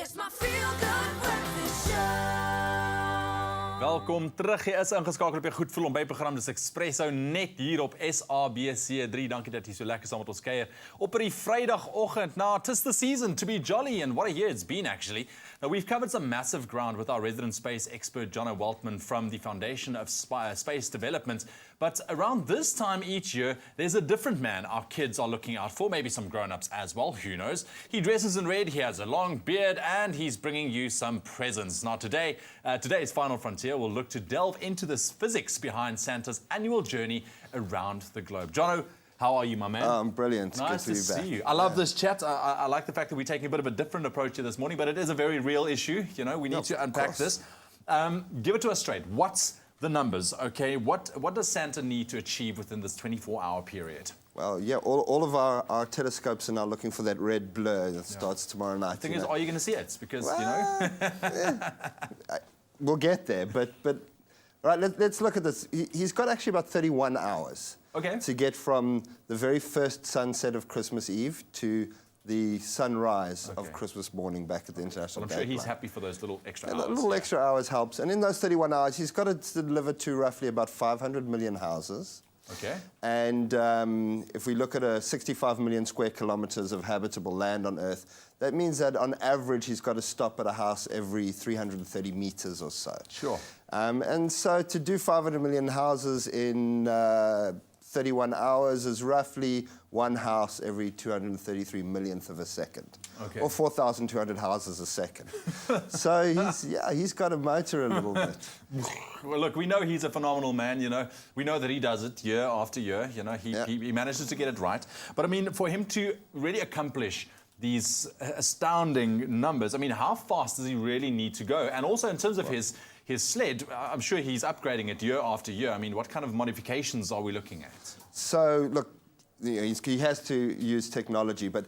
It's my feel-good breakfast show. Welkom terug. Jy is ingeskakel op jou goed voel ontbytprogram. Dis Expresso net hier op SABC3. Dankie dat jy so lekker saam met ons kuier op 'n Vrydagoggend. Now, 'tis the season to be jolly, and what a year it's been actually. Now, we've covered some massive ground with our resident space expert Jono Waltman from the Foundation of Space Development. But around this time each year, there's a different man our kids are looking out for, maybe some grown-ups as well, who knows. He dresses in red, he has a long beard, and he's bringing you some presents. Now today, today's Final Frontier will look to delve into this physics behind Santa's annual journey around the globe. Jono, how are you, my man? I'm brilliant. Nice Good to to be back. see you. I love this chat. I like the fact that we're taking a bit of a different approach here this morning, but it is a very real issue. You know, we need to unpack this. Give it to us straight. What's the numbers, okay? What does Santa need to achieve within this 24-hour period? Well, yeah, all of our telescopes are now looking for that red blur that starts tomorrow night. The thing is, are you going to see it? Because, we'll get there, but right, let's look at this. He's got actually about 31 hours to get from the very first sunset of Christmas Eve to the sunrise of Christmas morning back at the International I'm sure he's happy for those little extra hours. The little extra hours helps. And in those 31 hours, he's got to deliver to roughly about 500 million houses. Okay. And if we look at 65 million square kilometers of habitable land on Earth, that means that on average he's got to stop at a house every 330 meters or so. Sure. And so to do 500 million houses in 31 hours is roughly one house every 233 millionth of a second. Okay. Or 4,200 houses a second. So he's got a motor a little bit. Well, look, we know he's a phenomenal man, you know. We know that he does it year after year, you know. He manages to get it right. But, I mean, for him to really accomplish these astounding numbers, I mean, how fast does he really need to go? And also in terms of his sled, I'm sure he's upgrading it year after year. I mean, what kind of modifications are we looking at? So, look, you know, he has to use technology, but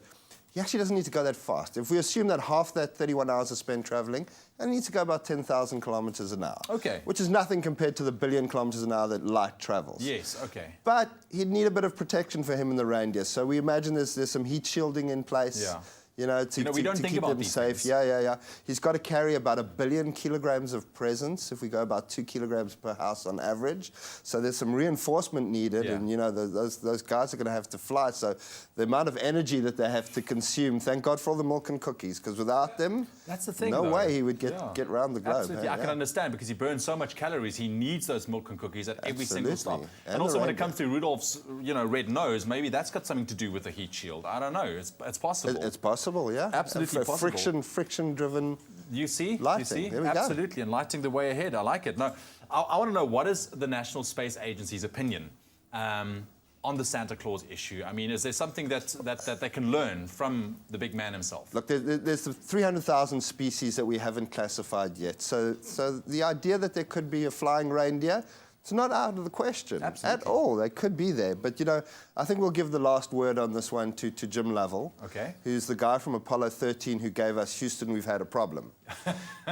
he actually doesn't need to go that fast. If we assume that half that 31 hours is spent traveling, he needs to go about 10,000 kilometers an hour. Okay. Which is nothing compared to the billion kilometers an hour that light travels. Yes, okay. But he'd need a bit of protection for him and the reindeer. So we imagine there's some heat shielding in place. Yeah. You know, to we don't think keep about them these safe. things. Yeah. He's got to carry about 1 billion kilograms of presents if we go about 2 kilograms per house on average. So there's some reinforcement needed, and you know those guys are going to have to fly. So the amount of energy that they have to consume, thank God for all the milk and cookies, because without them, that's the thing, no though. way he would get around the globe. Absolutely, I can understand, because he burns so much calories. He needs those milk and cookies at every single stop. And also, when it comes to Rudolph's, red nose, maybe that's got something to do with the heat shield. I don't know. It's possible. It's possible, yeah. Absolutely possible. Friction-driven. You see? Lighting. You see? There we Absolutely, go. and lighting the way ahead. I like it. No, I want to know, what is the National Space Agency's opinion on the Santa Claus issue? I mean, is there something that they can learn from the big man himself? Look, there's 300,000 species that we haven't classified yet. So the idea that there could be a flying reindeer, it's not out of the question at all. They could be there. But, you know, I think we'll give the last word on this one to Jim Lovell, who's the guy from Apollo 13 who gave us Houston, we've had a problem.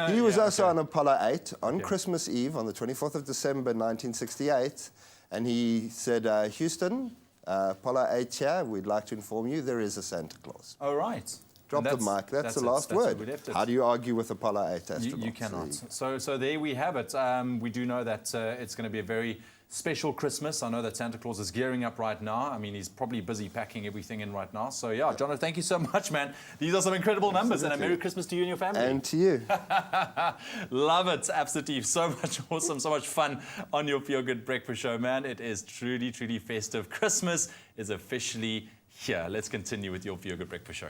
He was also on Apollo 8 on Christmas Eve, on the 24th of December, 1968. And he said, Houston, Apollo 8 here, we'd like to inform you there is a Santa Claus. Oh, right. Drop the mic. That's the last word. How do you argue with Apollo 8 astronauts? You cannot. So there we have it. We do know that it's going to be a very special Christmas. I know that Santa Claus is gearing up right now. I mean, he's probably busy packing everything in right now. So, yeah, Jono, thank you so much, man. These are some incredible numbers. And a Merry Christmas to you and your family. And to you. Love it. Absolutely. So much awesome, so much fun on your Feel Good Breakfast Show, man. It is truly, truly festive. Christmas is officially here. Let's continue with your Feel Good Breakfast Show.